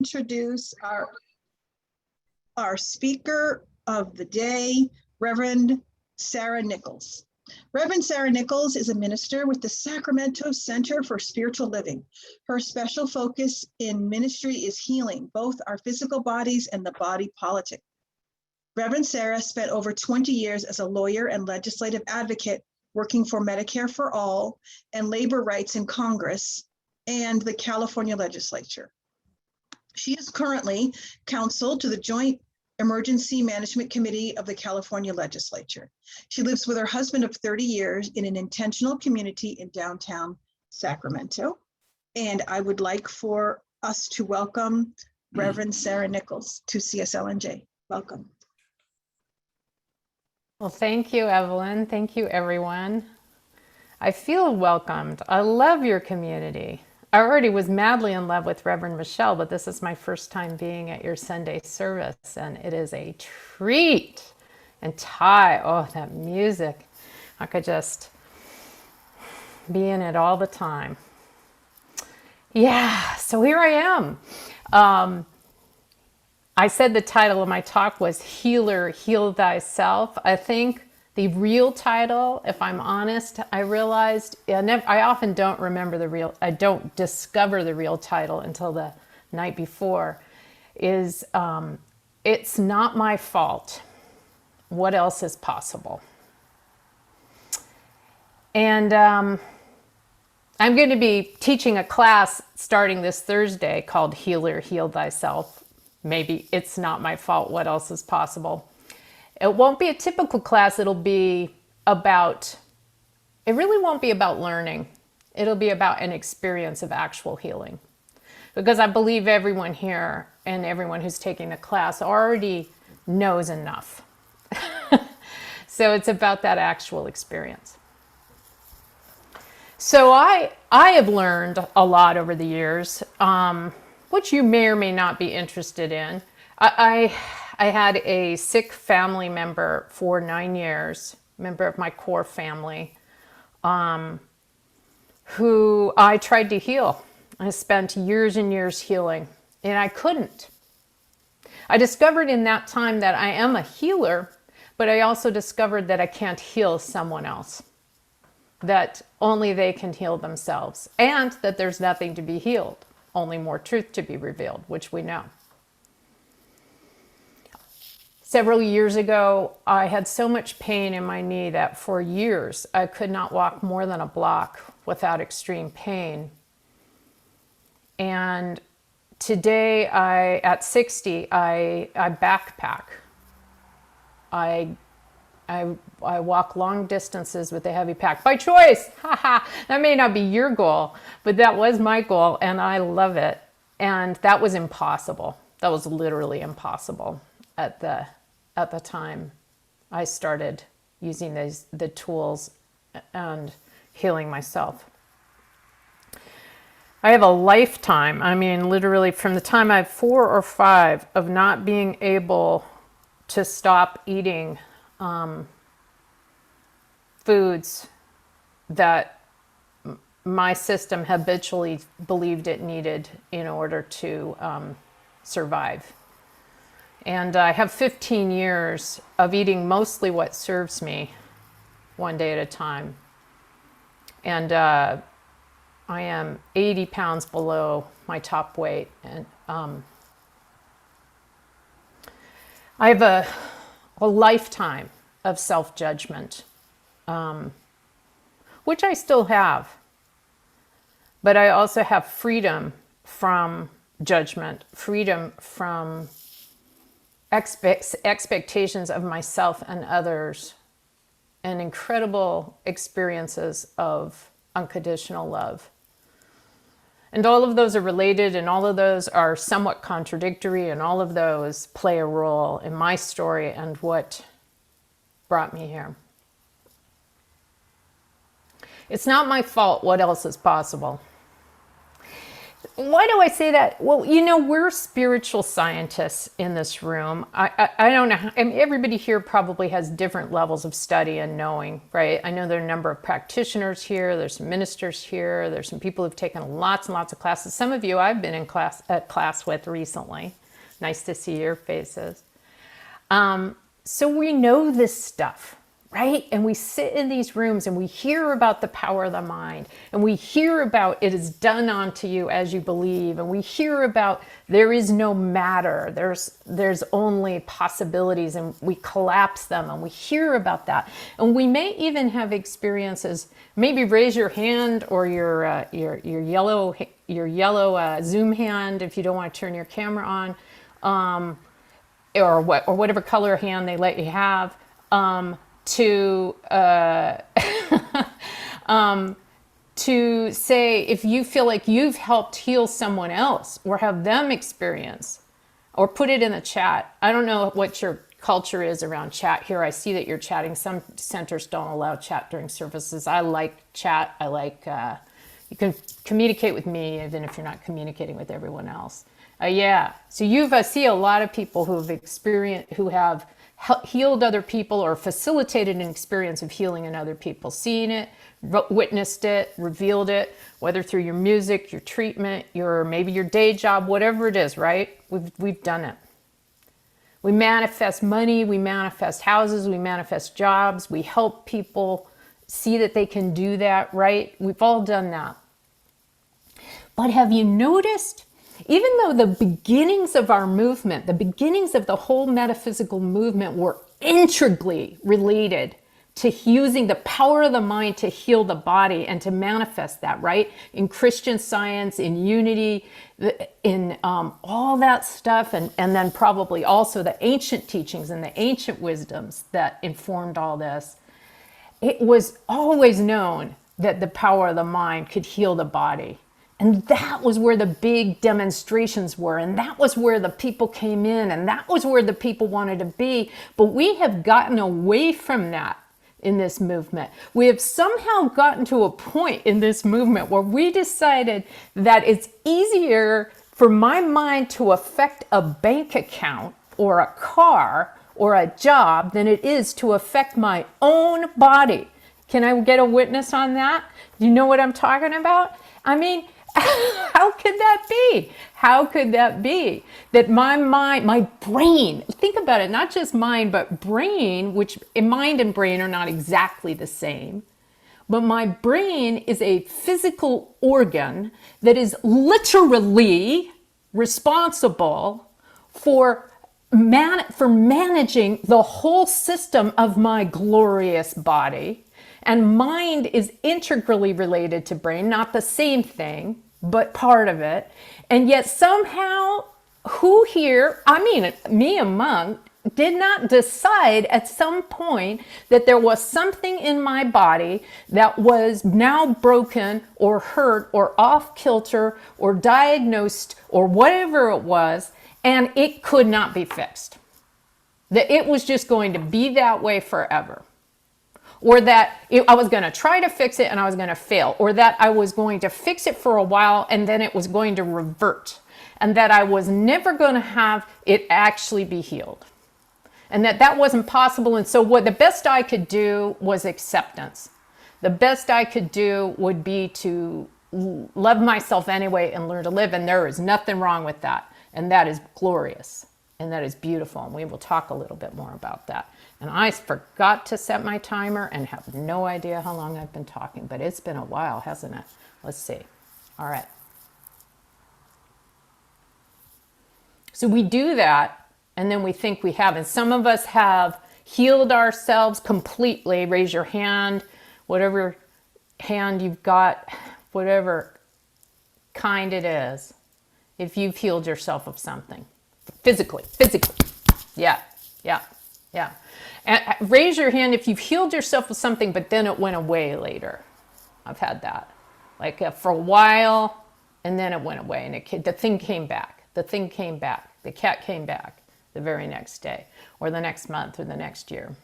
introduce our speaker of the day, Reverend Sara Nichols. Reverend Sara Nichols is a minister with the Sacramento Center for Spiritual Living. Her special focus in ministry is healing both our physical bodies and the body politic. Reverend Sara spent over 20 years as a lawyer and legislative advocate working for Medicare for All and labor rights in Congress and the California legislature. She is currently counsel to the Joint Emergency Management Committee of the California legislature. She lives with her husband of 30 years in an intentional community in downtown Sacramento. And I would like for us to welcome Reverend Sara Nichols to CSLNJ. Welcome. Well, thank you, Evelyn. Thank you, everyone. I feel welcomed. I love your community. I already was madly in love with Reverend Michelle, but this is my first time being at your Sunday service, and it is a treat. And Ty, oh, that music. I could just be in it all the time. Yeah, so here I am. I said the title of my talk was Healer, Heal Thyself. I think the real title, if I'm honest, I realized, I often don't remember I don't discover the real title until the night before, is It's Not My Fault. What Else is Possible? And I'm going to be teaching a class starting this Thursday called Healer, Heal Thyself. Maybe it's not my fault. What else is possible? It won't be a typical class. It really won't be about learning. It'll be about an experience of actual healing. Because I believe everyone here and everyone who's taking the class already knows enough. So it's about that actual experience. So I have learned a lot over the years, which you may or may not be interested in. I had a sick family member for 9 years, member of my core family, who I tried to heal. I spent years and years healing, and I couldn't. I discovered in that time that I am a healer, but I also discovered that I can't heal someone else, that only they can heal themselves, and that there's nothing to be healed, only more truth to be revealed, which we know. Several years ago, I had so much pain in my knee that for years I could not walk more than a block without extreme pain. And today, at 60, I backpack. I walk long distances with a heavy pack by choice. That may not be your goal, but that was my goal, and I love it. And that was impossible. That was literally impossible at the time I started using the tools and healing myself. I have a lifetime, literally from the time I'm 4 or 5, of not being able to stop eating foods that my system habitually believed it needed in order to survive. And I have 15 years of eating mostly what serves me, one day at a time. And I am 80 pounds below my top weight. And I have a lifetime of self-judgment, which I still have. But I also have freedom from judgment, freedom from expectations of myself and others, and incredible experiences of unconditional love. And all of those are related, and all of those are somewhat contradictory, and all of those play a role in my story and what brought me here. It's not my fault. What else is possible? Why do I say that? Well, you know, we're spiritual scientists in this room. I don't know. I mean, everybody here probably has different levels of study and knowing, right? I know there are a number of practitioners here. There's some ministers here. There's some people who've taken lots and lots of classes. Some of you I've been in class with recently. Nice to see your faces. So we know this stuff, right? And we sit in these rooms and we hear about the power of the mind, and we hear about it is done unto you as you believe, and we hear about there is no matter, there's only possibilities, and we collapse them, and we hear about that. And we may even have experiences. Maybe raise your hand or your yellow Zoom hand if you don't want to turn your camera on, or whatever color hand they let you have. To to say if you feel like you've helped heal someone else or have them experience, or put it in the chat. I don't know what your culture is around chat here. I see that you're chatting. Some centers don't allow chat during services. I like chat. I like, you can communicate with me even if you're not communicating with everyone else. Yeah, so I see a lot of people who have healed other people or facilitated an experience of healing in other people, seen it, witnessed it, revealed it, whether through your music, your treatment, maybe your day job, whatever it is, right? We've done it. We manifest money, we manifest houses, we manifest jobs, we help people see that they can do that, right? We've all done that. But have you noticed, even though the beginnings of our movement, the beginnings of the whole metaphysical movement were integrally related to using the power of the mind to heal the body and to manifest that, right? In Christian Science, in unity, in all that stuff, and then probably also the ancient teachings and the ancient wisdoms that informed all this, it was always known that the power of the mind could heal the body. And that was where the big demonstrations were. And that was where the people came in. And that was where the people wanted to be. But we have gotten away from that in this movement. We have somehow gotten to a point in this movement where we decided that it's easier for my mind to affect a bank account or a car or a job than it is to affect my own body. Can I get a witness on that? Do you know what I'm talking about? I mean, how could that be? How could that be? That my mind, my brain, think about it, not just mind, but brain, which mind and brain are not exactly the same. But my brain is a physical organ that is literally responsible for managing the whole system of my glorious body. And mind is integrally related to brain, not the same thing, but part of it. And yet somehow, who here, I mean, me among, did not decide at some point that there was something in my body that was now broken or hurt or off kilter or diagnosed or whatever it was, and it could not be fixed. That it was just going to be that way forever. Or that I was going to try to fix it and I was going to fail, or that I was going to fix it for a while and then it was going to revert, and that I was never going to have it actually be healed, and that wasn't possible. And so what the best I could do was acceptance. The best I could do would be to love myself anyway and learn to live, and there is nothing wrong with that, and that is glorious, and that is beautiful, and we will talk a little bit more about that. And I forgot to set my timer and have no idea how long I've been talking, but it's been a while, hasn't it? Let's see. All right. So we do that, and then we think we have. And some of us have healed ourselves completely. Raise your hand, whatever hand you've got, whatever kind it is, if you've healed yourself of something. Physically. Yeah. And raise your hand if you've healed yourself of something, but then it went away later. I've had that. Like for a while, and then it went away, and the thing came back. The thing came back. The cat came back the very next day, or the next month, or the next year.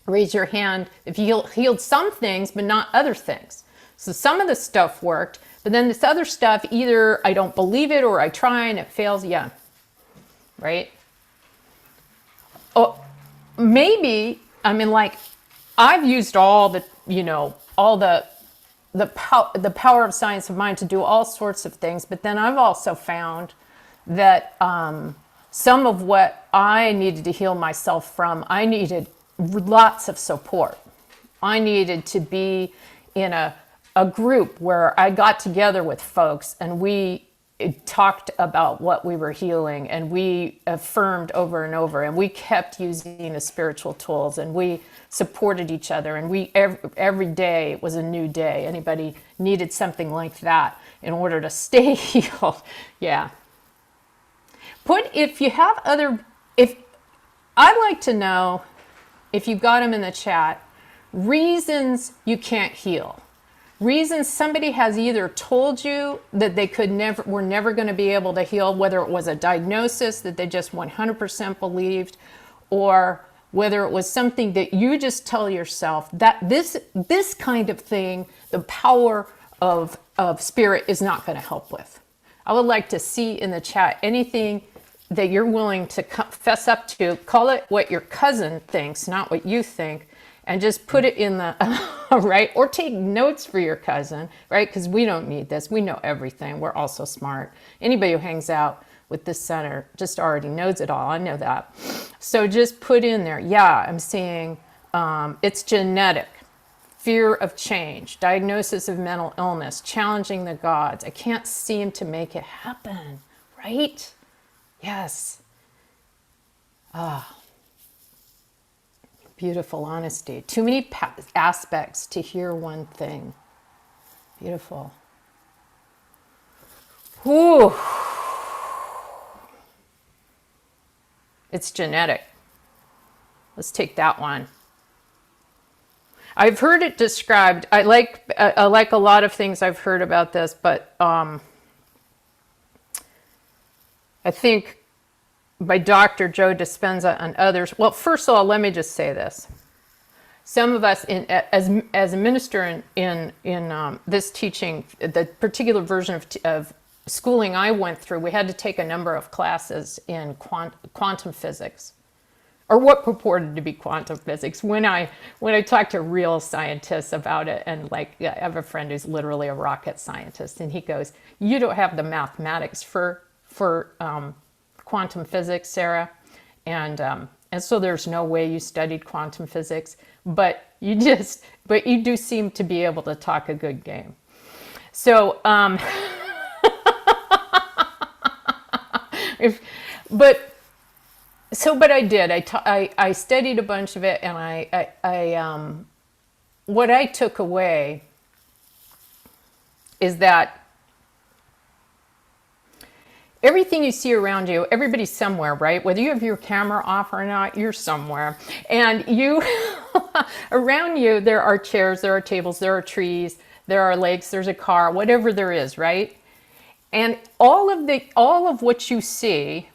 Raise your hand if you healed some things, but not other things. So some of the stuff worked, but then this other stuff, either I don't believe it or I try and it fails. Yeah. Right? Oh, maybe, I mean, like, I've used all the, all the power of science of mind to do all sorts of things, but then I've also found that some of what I needed to heal myself from, I needed lots of support. I needed to be in a group where I got together with folks and we talked about what we were healing, and we affirmed over and over, and we kept using the spiritual tools, and we supported each other, and we every day was a new day. Anybody needed something like that in order to stay healed. Yeah. If I'd like to know, if you got them in the chat, reasons you can't heal. Reasons somebody has either told you that they were never going to be able to heal, whether it was a diagnosis that they just 100% believed, or whether it was something that you just tell yourself that this kind of thing, the power of spirit is not going to help with. I would like to see in the chat anything that you're willing to fess up to. Call it what your cousin thinks, not what you think. And just put it in the, right? Or take notes for your cousin, right? Because we don't need this. We know everything. We're all so smart. Anybody who hangs out with this center just already knows it all. I know that. So just put in there, yeah, I'm seeing it's genetic, fear of change, diagnosis of mental illness, challenging the gods. I can't seem to make it happen, right? Yes. Beautiful honesty. Too many aspects to hear one thing. Beautiful. Whew. It's genetic. Let's take that one. I've heard it described. I like a lot of things I've heard about this, but I think by Dr. Joe Dispenza and others. Well, first of all, let me just say this. Some of us, as a minister in this teaching, the particular version of schooling I went through, we had to take a number of classes in quantum physics, or what purported to be quantum physics. When I talked to real scientists about it, and like I have a friend who's literally a rocket scientist, and he goes, "You don't have the mathematics for quantum physics, Sarah, and so there's no way you studied quantum physics, but you do seem to be able to talk a good game." So, but I did. I studied a bunch of it, and what I took away is that everything you see around you, everybody's somewhere, right? Whether you have your camera off or not, you're somewhere. And you, around you, there are chairs, there are tables, there are trees, there are lakes, there's a car, whatever there is, right? And all of what you see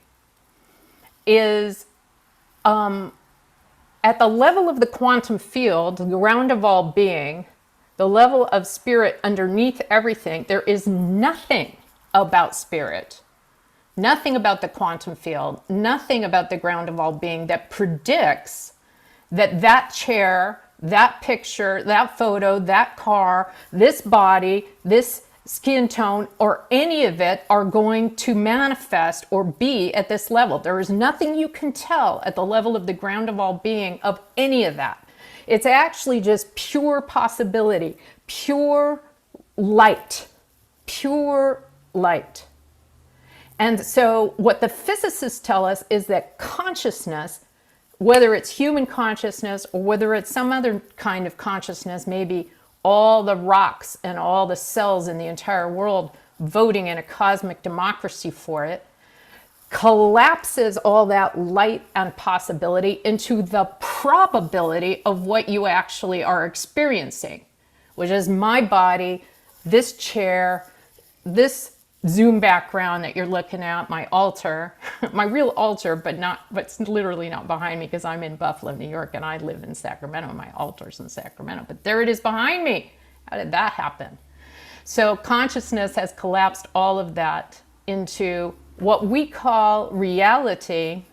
is at the level of the quantum field, the ground of all being, the level of spirit underneath everything. There is nothing about spirit. Nothing about the quantum field, nothing about the ground of all being that predicts that chair, that picture, that photo, that car, this body, this skin tone, or any of it are going to manifest or be at this level. There is nothing you can tell at the level of the ground of all being of any of that. It's actually just pure possibility, pure light, pure light. And so what the physicists tell us is that consciousness, whether it's human consciousness or whether it's some other kind of consciousness, maybe all the rocks and all the cells in the entire world voting in a cosmic democracy for it, collapses all that light and possibility into the probability of what you actually are experiencing, which is my body, this chair, this Zoom background that you're looking at, my altar, my real altar, but it's literally not behind me because I'm in Buffalo, New York, and I live in Sacramento. My altar's in Sacramento, but there it is behind me. How did that happen? So consciousness has collapsed all of that into what we call reality.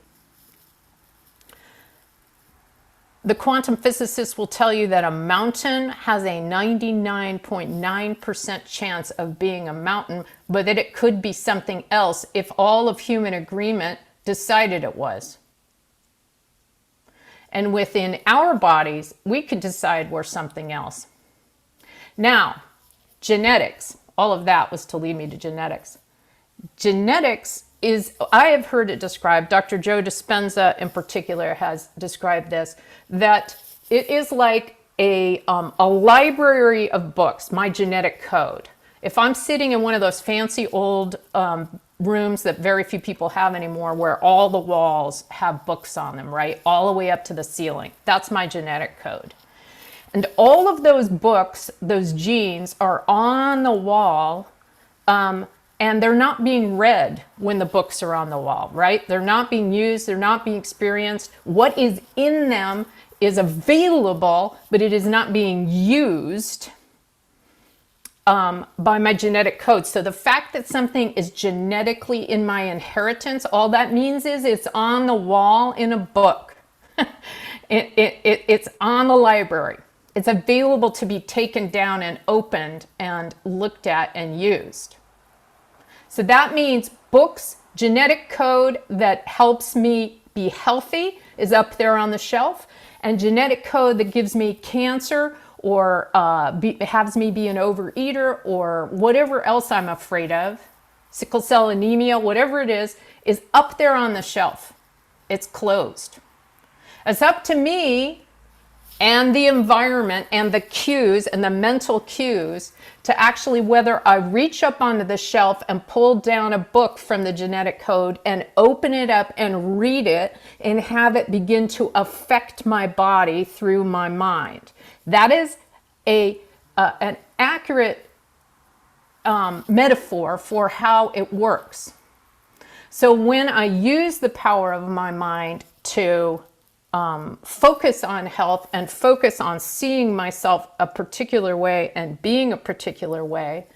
The quantum physicists will tell you that a mountain has a 99.9% chance of being a mountain, but that it could be something else if all of human agreement decided it was. And within our bodies, we could decide we're something else. Now, genetics, all of that was to lead me to genetics. Genetics is, I have heard it described, Dr. Joe Dispenza in particular has described this, that it is like a library of books, my genetic code. If I'm sitting in one of those fancy old rooms that very few people have anymore, where all the walls have books on them, right? All the way up to the ceiling. That's my genetic code. And all of those books, those genes, are on the wall, and they're not being read when the books are on the wall, right? They're not being used, they're not being experienced. What is in them is available, but it is not being used by my genetic code. So the fact that something is genetically in my inheritance, all that means is it's on the wall in a book. It's on the library. It's available to be taken down and opened and looked at and used. So that means books, genetic code that helps me be healthy is up there on the shelf, and genetic code that gives me cancer or has me be an overeater or whatever else I'm afraid of, sickle cell anemia, whatever it is up there on the shelf. It's closed. It's up to me and the environment and the cues and the mental cues to actually whether I reach up onto the shelf and pull down a book from the genetic code and open it up and read it and have it begin to affect my body through my mind. That is an accurate metaphor for how it works. So when I use the power of my mind to focus on health and focus on seeing myself a particular way and being a particular way,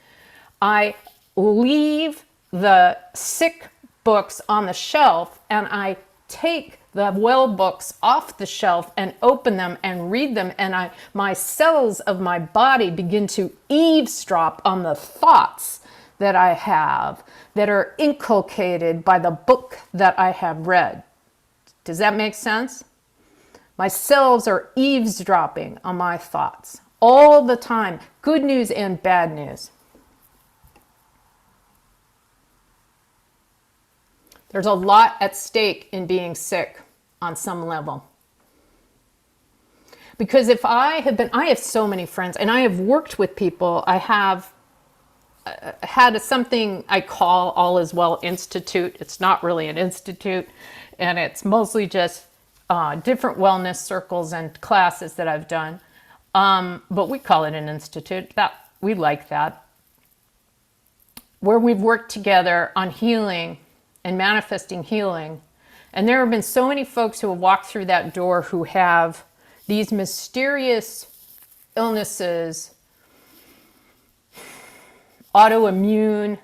I leave the sick books on the shelf and I take the well books off the shelf and open them and read them, and my cells of my body begin to eavesdrop on the thoughts that I have that are inculcated by the book that I have read. Does that make sense? My cells are eavesdropping on my thoughts all the time, good news and bad news. There's a lot at stake in being sick on some level. Because if I have so many friends and I have worked with people. I have had something I call All Is Well Institute. It's not really an institute, and it's mostly just different wellness circles and classes that I've done. But we call it an institute. We like that. Where we've worked together on healing and manifesting healing. And there have been so many folks who have walked through that door who have these mysterious illnesses, autoimmune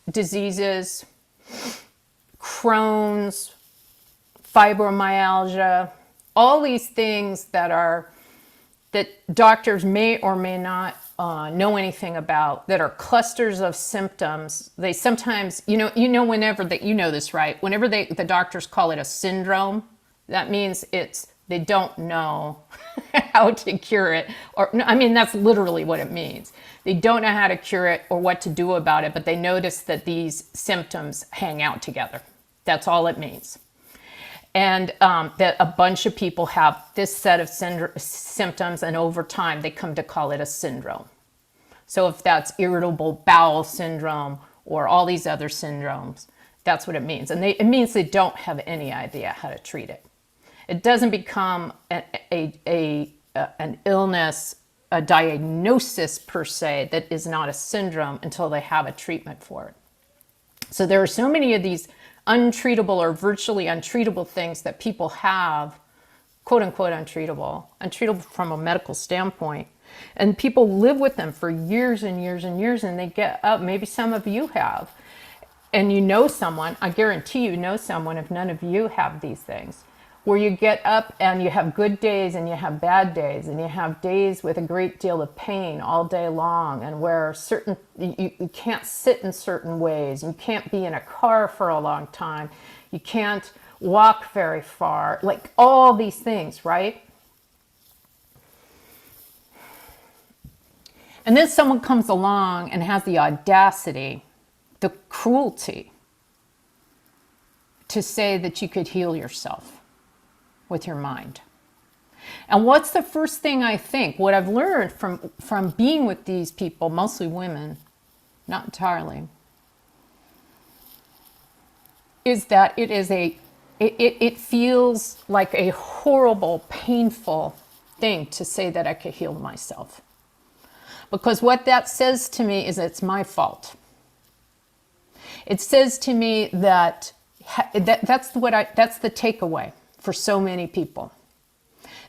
diseases, Crohn's, fibromyalgia, all these things that doctors may or may not know anything about, that are clusters of symptoms. They sometimes, whenever that, this, right? Whenever the doctors call it a syndrome, that means they don't know how to cure it. That's literally what it means. They don't know how to cure it or what to do about it, but they notice that these symptoms hang out together. That's all it means. And that a bunch of people have this set of symptoms, and over time they come to call it a syndrome. So if that's irritable bowel syndrome or all these other syndromes, that's what it means. And it means they don't have any idea how to treat it. It doesn't become an illness, a diagnosis per se, that is not a syndrome until they have a treatment for it. So there are so many of these untreatable or virtually untreatable things that people have, quote unquote untreatable from a medical standpoint, And people live with them for years and years and years, and they get up. Maybe some of you have. And you know someone, I guarantee you know someone, if none of you have these things, where you get up and you have good days and you have bad days, and you have days with a great deal of pain all day long, and where you can't sit in certain ways, you can't be in a car for a long time, you can't walk very far, like all these things, right? And then someone comes along and has the audacity, the cruelty, to say that you could heal yourself with your mind. And what's the first thing I think? What I've learned from being with these people, mostly women, not entirely, is that it feels like a horrible, painful thing to say that I could heal myself. Because what that says to me is it's my fault. It says to me that's the takeaway for so many people.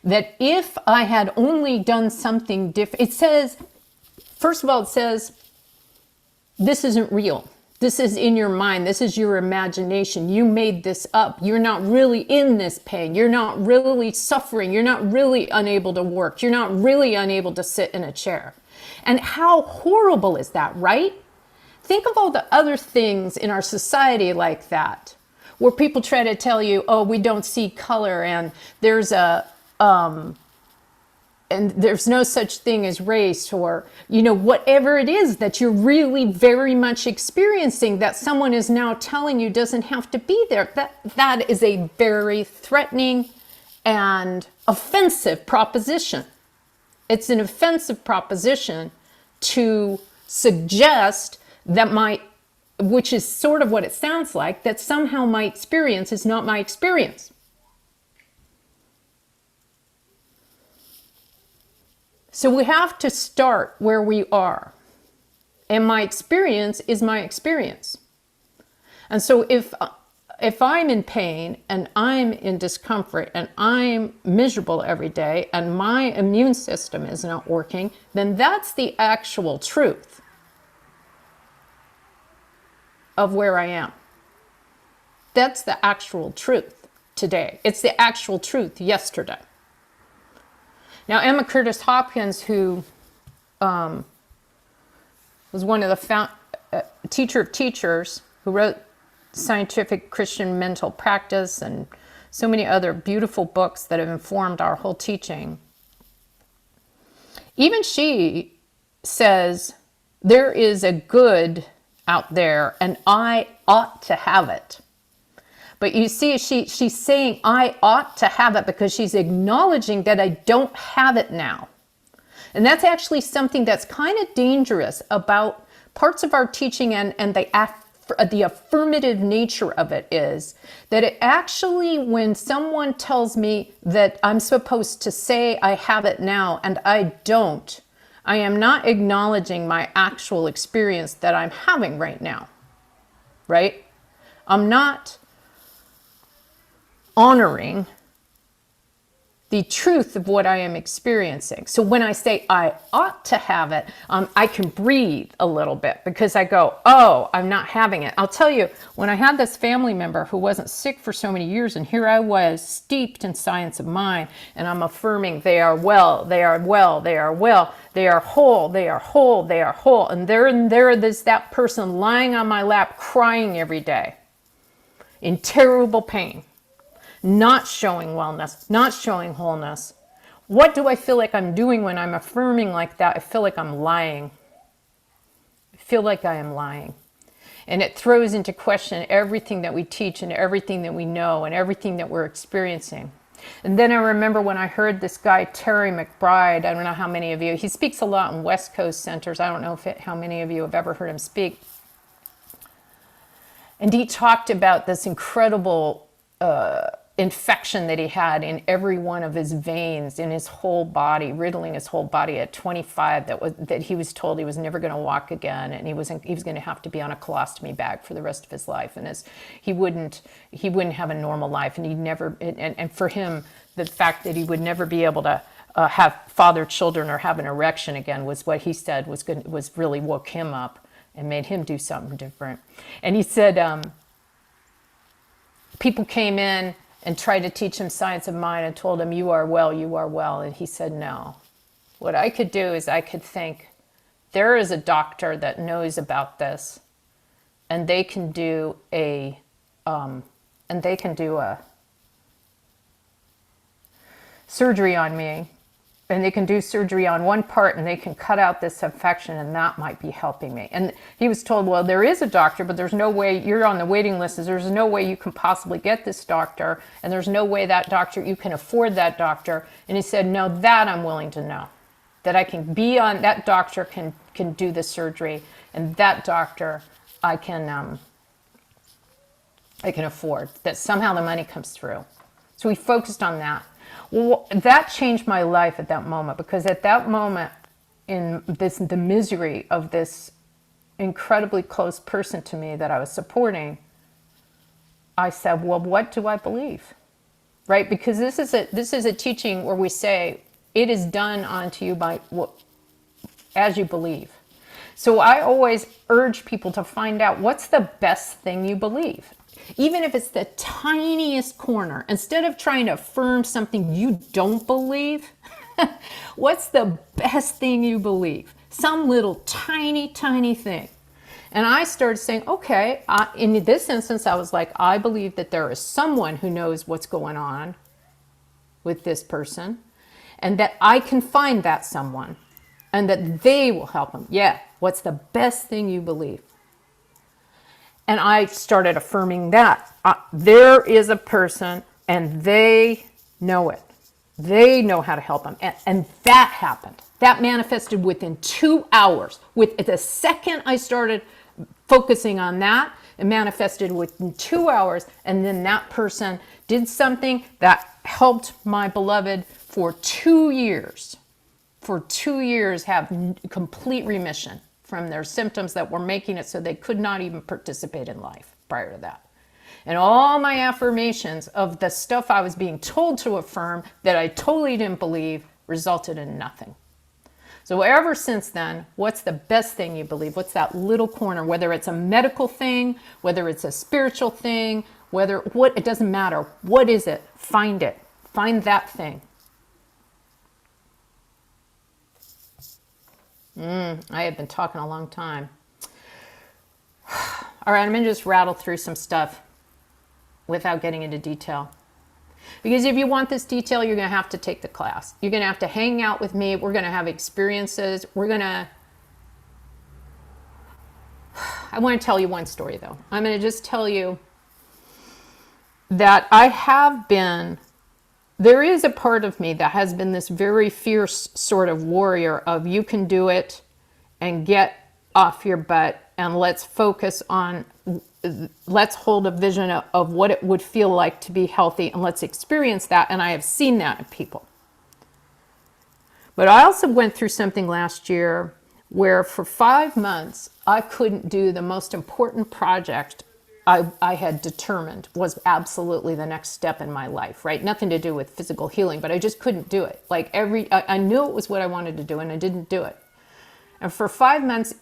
That if I had only done something different, it says, first of all, it says, this isn't real. This is in your mind. This is your imagination. You made this up. You're not really in this pain. You're not really suffering. You're not really unable to work. You're not really unable to sit in a chair. And how horrible is that, right? Think of all the other things in our society like that, where people try to tell you, oh, we don't see color, and there's no such thing as race, or, whatever it is that you're really very much experiencing that someone is now telling you doesn't have to be there. That is a very threatening and offensive proposition. It's an offensive proposition to suggest that which is sort of what it sounds like, that somehow my experience is not my experience. So we have to start where we are. And my experience is my experience. And so if I'm in pain and I'm in discomfort and I'm miserable every day and my immune system is not working, then that's the actual truth of where I am. That's the actual truth today. It's the actual truth yesterday. Now, Emma Curtis Hopkins, who was one of the teacher of teachers, who wrote Scientific Christian Mental Practice and so many other beautiful books that have informed our whole teaching, even she says there is a good out there and I ought to have it. But you see, she's saying I ought to have it because she's acknowledging that I don't have it now. And that's actually something that's kind of dangerous about parts of our teaching, and the affirmative nature of it is that it actually, when someone tells me that I'm supposed to say I have it now and I don't, I am not acknowledging my actual experience that I'm having right now, right? I'm not honoring the truth of what I am experiencing. So when I say I ought to have it, I can breathe a little bit because I go, oh, I'm not having it. I'll tell you, when I had this family member who wasn't sick for so many years, and here I was steeped in science of mind, and I'm affirming they are well, they are well, they are well, they are whole, they are whole, they are whole. And there's that person lying on my lap crying every day in terrible pain. Not showing wellness, not showing wholeness. What do I feel like I'm doing when I'm affirming like that? I feel like I'm lying. I feel like I am lying. And it throws into question everything that we teach and everything that we know and everything that we're experiencing. And then I remember when I heard this guy, Terry McBride, I don't know how many of you, he speaks a lot in West Coast centers. I don't know how many of you have ever heard him speak. And he talked about this incredible infection that he had in every one of his veins, in his whole body, riddling his whole body at 25, that he was told he was never going to walk again, and he was going to have to be on a colostomy bag for the rest of his life, and he wouldn't have a normal life, and and for him, the fact that he would never be able to have father children or have an erection again was what he said was really woke him up and made him do something different. And he said people came in and tried to teach him science of mind and told him, you are well. And he said, no. What I could do is I could think, there is a doctor that knows about this, and they can do a surgery on me, and they can do surgery on one part, and they can cut out this infection, and that might be helping me. And he was told, well, there is a doctor, but there's no way, you're on the waiting list, there's no way you can possibly get this doctor, and there's no way that doctor, you can afford that doctor. And he said, no, that I'm willing to know, that I can be on, that doctor can do the surgery, and that doctor I can afford, that somehow the money comes through. So we focused on that. Well, that changed my life at that moment, because at that moment, in the misery of this incredibly close person to me that I was supporting, I said, well, what do I believe? Right? Because this is a teaching where we say, it is done unto you by as you believe. So I always urge people to find out what's the best thing you believe. Even if it's the tiniest corner, instead of trying to affirm something you don't believe, what's the best thing you believe? Some little tiny thing. And I started saying, okay, in this instance, I was like, I believe that there is someone who knows what's going on with this person, and that I can find that someone, and that they will help him. Yeah, what's the best thing you believe? And I started affirming that. There is a person, and they know it. They know how to help him. And that happened. That manifested within 2 hours. With the second I started focusing on that, it manifested within 2 hours. And then that person did something that helped my beloved for 2 years. For 2 years have complete remission from their symptoms that were making it so they could not even participate in life prior to that. And all my affirmations of the stuff I was being told to affirm that I totally didn't believe resulted in nothing. So ever since then, what's the best thing you believe? What's that little corner? Whether it's a medical thing, whether it's a spiritual thing, it doesn't matter. What is it? Find it. Find that thing. I have been talking a long time. All right, I'm going to just rattle through some stuff without getting into detail. Because if you want this detail, you're going to have to take the class. You're going to have to hang out with me. We're going to have experiences. I want to tell you one story, though. I'm going to just tell you that there is a part of me that has been this very fierce sort of warrior of you can do it and get off your butt, and let's hold a vision of what it would feel like to be healthy, and let's experience that. And I have seen that in people. But I also went through something last year where for 5 months, I couldn't do the most important project I had determined was absolutely the next step in my life, right? Nothing to do with physical healing, but I just couldn't do it. Like I knew it was what I wanted to do, and I didn't do it. And for 5 months,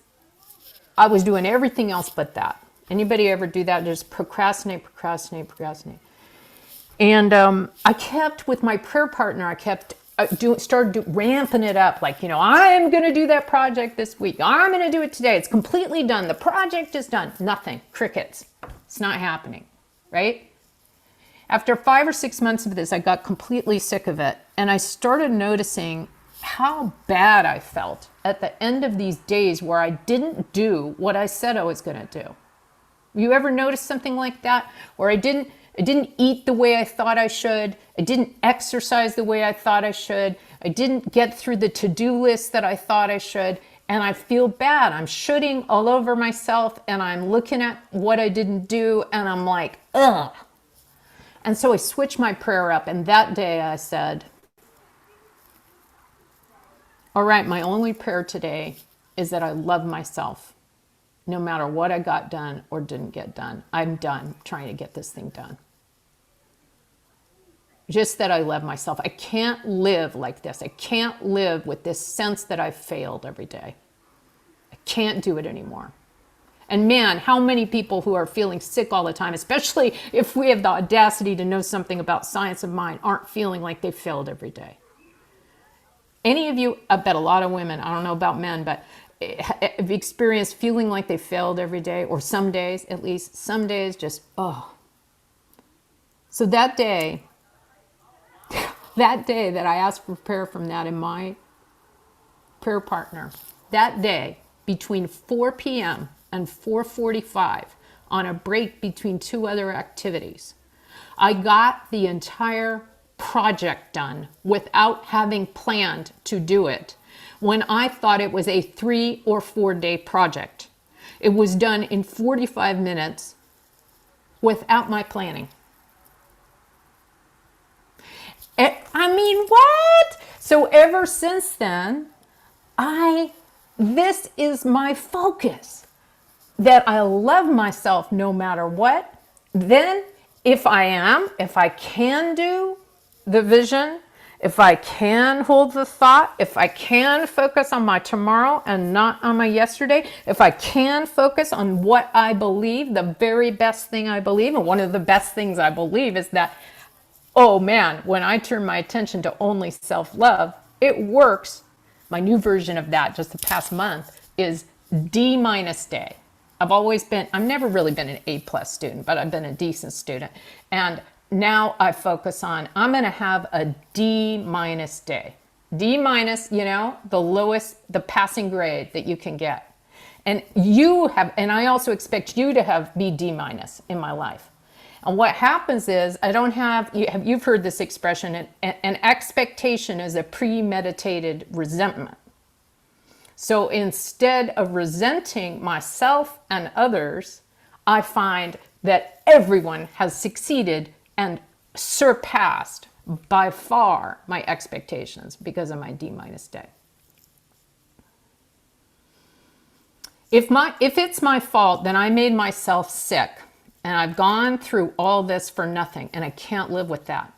I was doing everything else but that. Anybody ever do that? Just procrastinate. And I kept, with my prayer partner, started ramping it up. Like, I'm going to do that project this week. I'm going to do it today. It's completely done. The project is done. Nothing. Crickets. It's not happening, right? After 5 or 6 months of this, I got completely sick of it. And I started noticing how bad I felt at the end of these days where I didn't do what I said I was going to do. You ever notice something like that? Where I didn't eat the way I thought I should. I didn't exercise the way I thought I should. I didn't get through the to-do list that I thought I should. And I feel bad. I'm shooting all over myself, and I'm looking at what I didn't do, and I'm like, ugh. And so I switched my prayer up, and that day I said, all right, my only prayer today is that I love myself. No matter what I got done or didn't get done, I'm done trying to get this thing done. Just that I love myself. I can't live like this. I can't live with this sense that I've failed every day. I can't do it anymore. And man, how many people who are feeling sick all the time, especially if we have the audacity to know something about science of mind, aren't feeling like they failed every day. Any of you, I bet a lot of women, I don't know about men, but have experienced feeling like they failed every day, or some days at least, some days just, oh. So that day that I asked for prayer from that in my prayer partner, that day between 4 p.m. and 4:45 on a break between two other activities, I got the entire project done without having planned to do it when I thought it was a 3 or 4 day project. It was done in 45 minutes without my planning. I mean, what? So ever since then, this is my focus, that I love myself no matter what. Then if I can do the vision, if I can hold the thought, if I can focus on my tomorrow and not on my yesterday, if I can focus on what I believe, the very best thing I believe, and one of the best things I believe is that, oh man, when I turn my attention to only self-love, it works. My new version of that, just the past month, is D- day. I've never really been an A+ student, but I've been a decent student. And now I focus on, I'm going to have a D- day. D-, the lowest, the passing grade that you can get. And I also expect you to be D- in my life. And what happens is, you've heard this expression, an expectation is a premeditated resentment. So instead of resenting myself and others, I find that everyone has succeeded and surpassed by far my expectations because of my D- day. If it's my fault, then I made myself sick. And I've gone through all this for nothing, and I can't live with that.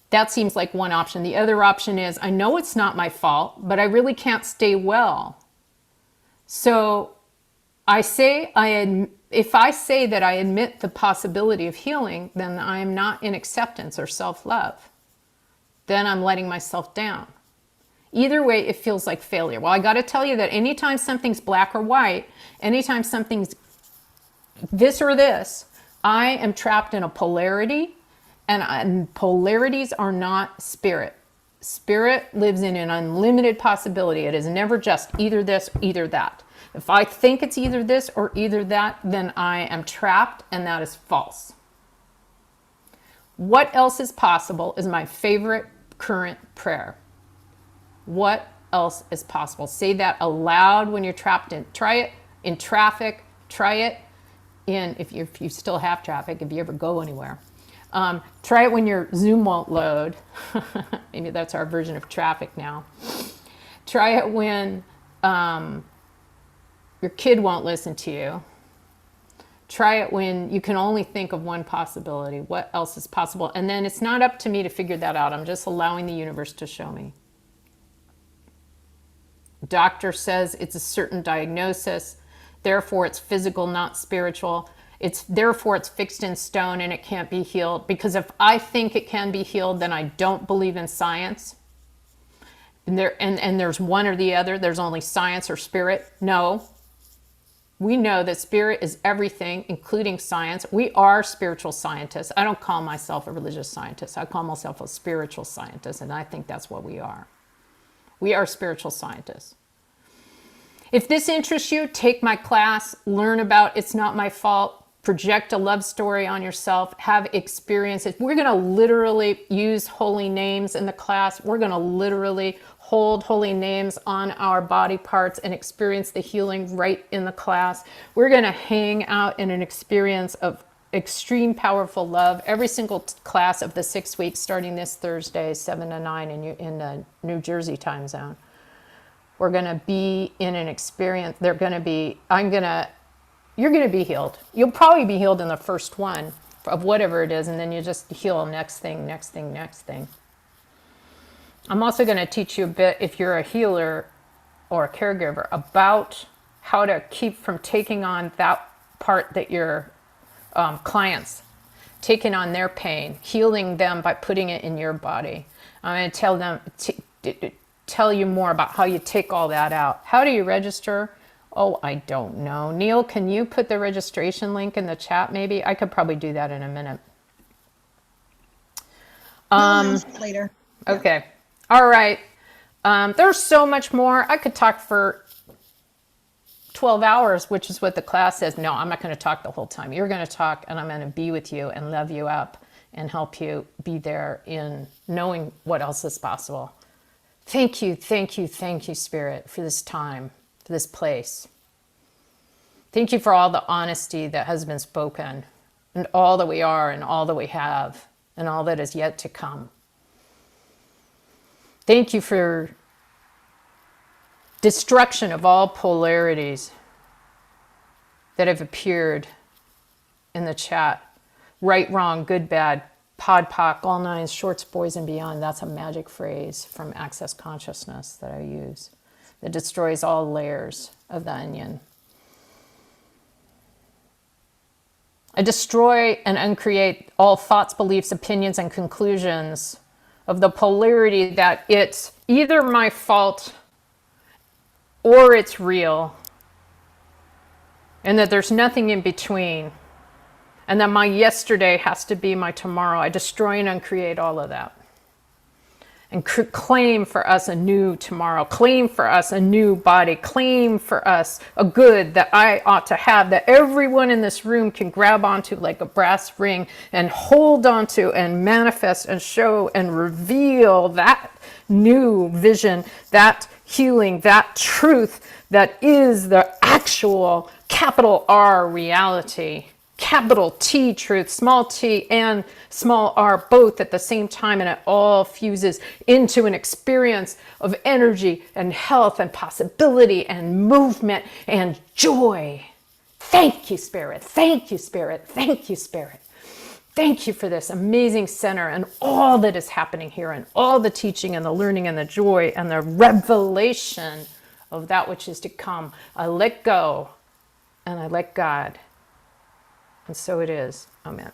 That seems like one option. The other option is, I know it's not my fault, but I really can't stay well. So if I say that I admit the possibility of healing, then I am not in acceptance or self-love. Then I'm letting myself down. Either way, it feels like failure. Well, I got to tell you that anytime something's black or white, anytime something's this or this, I am trapped in a polarity, and polarities are not spirit. Spirit lives in an unlimited possibility. It is never just either this, either that. If I think it's either this or either that, then I am trapped, and that is false. What else is possible is my favorite current prayer. What else is possible? Say that aloud when you're trapped try it in traffic, try it if you still have traffic, if you ever go anywhere. Try it when your Zoom won't load. Maybe that's our version of traffic now. Try it when your kid won't listen to you. Try it when you can only think of one possibility. What else is possible? And then it's not up to me to figure that out. I'm just allowing the universe to show me. Doctor says it's a certain diagnosis. Therefore, it's physical, not spiritual. Therefore, it's fixed in stone and it can't be healed. Because if I think it can be healed, then I don't believe in science. And there's one or the other. There's only science or spirit. No. We know that spirit is everything, including science. We are spiritual scientists. I don't call myself a religious scientist. I call myself a spiritual scientist, and I think that's what we are. We are spiritual scientists. If this interests you, take my class, learn about It's Not My Fault, project a love story on yourself, have experiences. We're going to literally use holy names in the class. We're going to literally hold holy names on our body parts and experience the healing right in the class. We're going to hang out in an experience of extreme powerful love every single class of the 6 weeks starting this Thursday, 7 to 9 in the New Jersey time zone. We're going to be in an experience. You're going to be healed. You'll probably be healed in the first one. of whatever it is, and then you just heal next thing, next thing, next thing. I'm also going to teach you a bit, if you're a healer or a caregiver, about how to keep from taking on that part that your clients taking on their pain, healing them by putting it in your body. I'm going to tell them, tell you more about how you take all that out. How do you register? Oh, I don't know. Neil, can you put the registration link in the chat maybe? I could probably do that in a minute. Later. Okay. All right. There's so much more. I could talk for 12 hours, which is what the class says. No, I'm not going to talk the whole time. You're going to talk, and I'm going to be with you and love you up and help you be there in knowing what else is possible. Thank you, thank you, thank you, Spirit, for this time, for this place. Thank you for all the honesty that has been spoken, and all that we are, and all that we have, and all that is yet to come. Thank you for destruction of all polarities that have appeared in the chat. Right, wrong, good, bad, pod, poc, all nines, shorts, boys, and beyond. That's a magic phrase from Access Consciousness that I use that destroys all layers of the onion. I destroy and uncreate all thoughts, beliefs, opinions, and conclusions of the polarity that it's either my fault or it's real, and that there's nothing in between, and that my yesterday has to be my tomorrow. I destroy and uncreate all of that, and claim for us a new tomorrow, claim for us a new body, claim for us a good that I ought to have, that everyone in this room can grab onto like a brass ring and hold onto and manifest and show and reveal that new vision, that healing, that truth that is the actual capital R reality, capital T truth, small t and small r, both at the same time, and it all fuses into an experience of energy and health and possibility and movement and joy. Thank you, Spirit. Thank you, Spirit. Thank you, Spirit. Thank you for this amazing center and all that is happening here, and all the teaching and the learning and the joy and the revelation of that which is to come. I let go and I let God. And so it is. Amen.